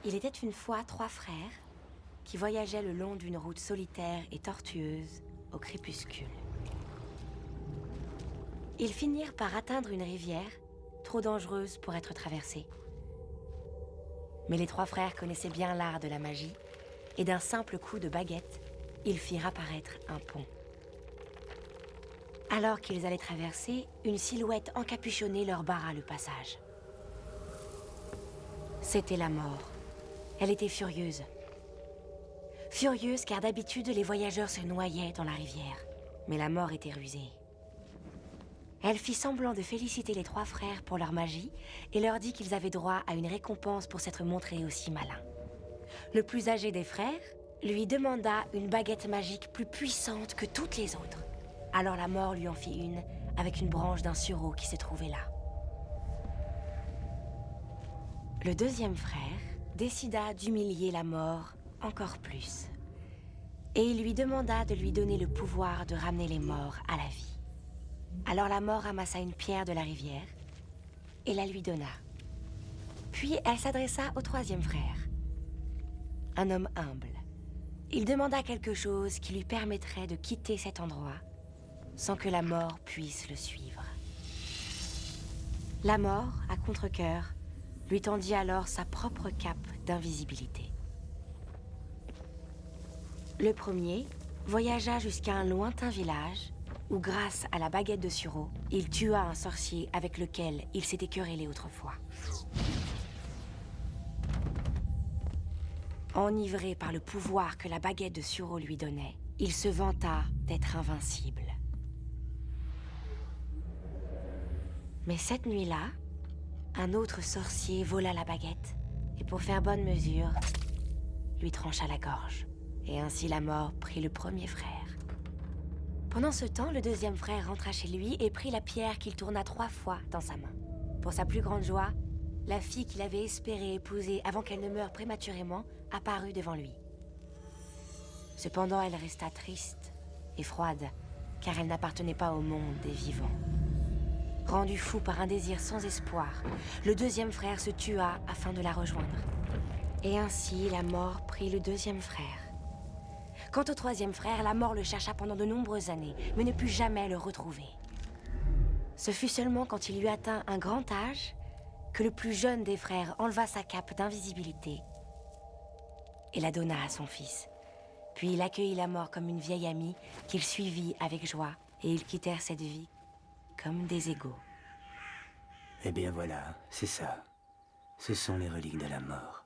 Il était une fois 3 frères qui voyageaient le long d'une route solitaire et tortueuse au crépuscule. Ils finirent par atteindre une rivière trop dangereuse pour être traversée. Mais les 3 frères connaissaient bien l'art de la magie et d'un simple coup de baguette, ils firent apparaître un pont. Alors qu'ils allaient traverser, une silhouette encapuchonnée leur barra le passage. C'était la mort. Elle était furieuse. Furieuse car d'habitude, les voyageurs se noyaient dans la rivière. Mais la mort était rusée. Elle fit semblant de féliciter les 3 frères pour leur magie et leur dit qu'ils avaient droit à une récompense pour s'être montrés aussi malins. Le plus âgé des frères lui demanda une baguette magique plus puissante que toutes les autres. Alors la mort lui en fit une avec une branche d'un sureau qui se trouvait là. Le deuxième frère décida d'humilier la mort encore plus. Et il lui demanda de lui donner le pouvoir de ramener les morts à la vie. Alors la mort ramassa une pierre de la rivière et la lui donna. Puis elle s'adressa au troisième frère, un homme humble. Il demanda quelque chose qui lui permettrait de quitter cet endroit sans que la mort puisse le suivre. La mort, à contre-cœur, lui tendit alors sa propre cape d'invisibilité. Le premier voyagea jusqu'à un lointain village où, grâce à la baguette de sureau, il tua un sorcier avec lequel il s'était querellé autrefois. Enivré par le pouvoir que la baguette de sureau lui donnait, il se vanta d'être invincible. Mais cette nuit-là, un autre sorcier vola la baguette et pour faire bonne mesure, lui trancha la gorge. Et ainsi la mort prit le premier frère. Pendant ce temps, le deuxième frère rentra chez lui et prit la pierre qu'il tourna 3 fois dans sa main. Pour sa plus grande joie, la fille qu'il avait espéré épouser avant qu'elle ne meure prématurément apparut devant lui. Cependant, elle resta triste et froide, car elle n'appartenait pas au monde des vivants. Rendu fou par un désir sans espoir, le deuxième frère se tua afin de la rejoindre. Et ainsi, la mort prit le deuxième frère. Quant au troisième frère, la mort le chercha pendant de nombreuses années, mais ne put jamais le retrouver. Ce fut seulement quand il eut atteint un grand âge que le plus jeune des frères enleva sa cape d'invisibilité et la donna à son fils. Puis il accueillit la mort comme une vieille amie qu'il suivit avec joie, et ils quittèrent cette vie comme des égaux. Eh bien voilà, c'est ça. Ce sont les reliques de la mort.